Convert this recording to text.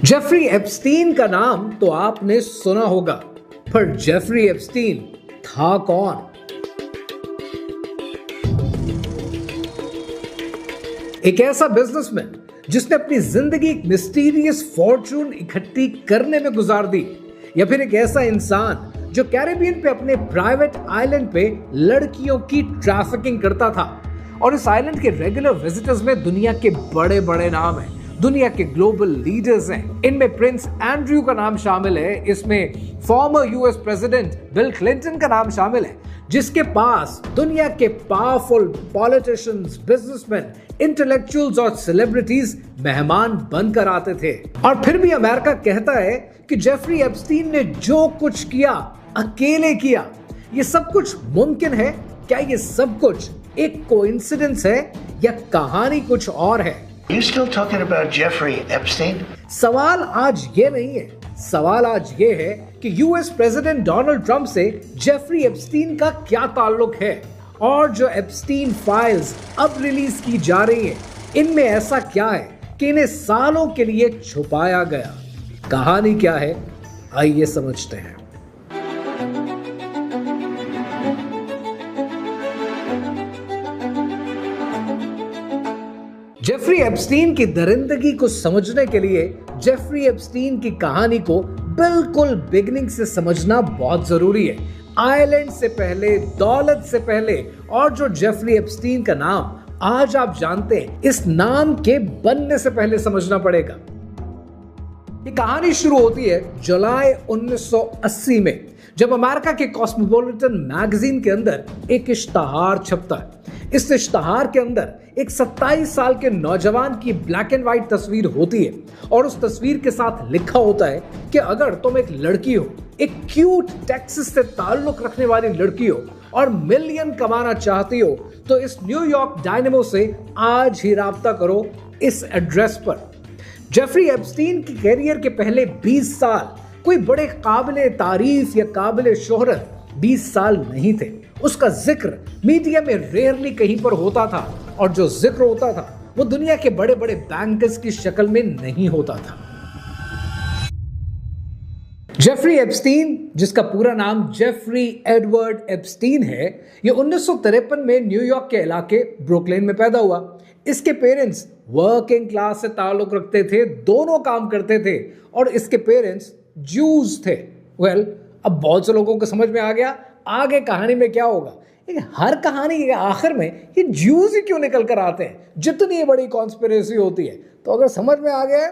Jeffrey Epstein का नाम तो आपने सुना होगा, पर जेफरी एप्स्टीन था कौन? एक ऐसा बिजनेसमैन जिसने अपनी जिंदगी एक मिस्टीरियस फॉर्चून इकट्ठी करने में गुजार दी, या फिर एक ऐसा इंसान जो कैरिबियन पे अपने प्राइवेट आइलैंड पे लड़कियों की ट्रैफिकिंग करता था। और इस आइलैंड के रेगुलर विजिटर्स में दुनिया के बड़े बड़े नाम हैं, दुनिया के ग्लोबल लीडर्स हैं। इनमें प्रिंस एंड्रयू का नाम शामिल है, इसमें former US president bill Clinton का नाम शामिल है, जिसके पास दुनिया के पावरफुल पॉलिटिशियंस, बिजनेसमैन, इंटेलेक्चुअल्स और सेलिब्रिटीज मेहमान बनकर आते थे। और फिर भी अमेरिका कहता है कि जेफरी एप्स्टीन ने जो कुछ किया अकेले किया। ये सब कुछ मुमकिन है? क्या ये सब कुछ एक कोइंसिडेंस है या कहानी कुछ और है? You still talking about Jeffrey Epstein? सवाल आज ये नहीं है, सवाल आज ये है कि यूएस प्रेसिडेंट डोनाल्ड ट्रंप से जेफरी एप्स्टीन का क्या ताल्लुक है, और जो एप्स्टीन फाइल्स अब रिलीज की जा रही हैं, इनमें ऐसा क्या है कि इन्हें सालों के लिए छुपाया गया? कहानी क्या है, आइए समझते हैं। जेफरी एप्स्टीन की दरिंदगी को समझने के लिए जेफरी एप्स्टीन की कहानी को बिल्कुल बिगिनिंग से समझना बहुत जरूरी है। आइलैंड से पहले, दौलत से पहले, और जो जेफरी एप्स्टीन का नाम आज आप जानते हैं, इस नाम के बनने से पहले समझना पड़ेगा। ये कहानी शुरू होती है जुलाई 1980 में, जब अमेरिका के कॉस्मोपॉलिटन मैगजीन के अंदर एक इश्तहार छपता है। इस इश्तहार के अंदर एक 27 साल के नौजवान की ब्लैक एंड व्हाइट तस्वीर होती है, और उस तस्वीर के साथ लिखा होता है कि अगर तुम एक लड़की हो, एक क्यूट टेक्सास से ताल्लुक रखने वाली लड़की हो और मिलियन कमाना चाहती हो, तो इस न्यूयॉर्क डायनेमो से आज ही राब्ता करो इस एड्रेस पर। जेफरी एप्स्टीन की कैरियर के पहले 20 साल कोई बड़े काबिले तारीफ या काबिले शोहरत 20 साल नहीं थे। उसका जिक्र मीडिया में रेयरली कहीं पर होता था, और जो जिक्र होता था वो दुनिया के बड़े बड़े बैंकर्स की शक्ल में नहीं होता था। जेफरी एप्स्टीन, जिसका पूरा नाम जेफरी एडवर्ड एप्स्टीन है, ये 1953 में न्यूयॉर्क के इलाके ब्रुकलिन में पैदा हुआ। इसके पेरेंट्स वर्किंग क्लास से ताल्लुक रखते थे, दोनों काम करते थे, और इसके पेरेंट्स ज्यूज थे। अब बहुत से लोगों को समझ में आ गया आगे कहानी में क्या होगा। हर कहानी के आखिर में ये ज्यूज ही क्यों निकल कर आते हैं, जितनी बड़ी कॉन्स्पिरेसी होती है। तो अगर समझ में आ गया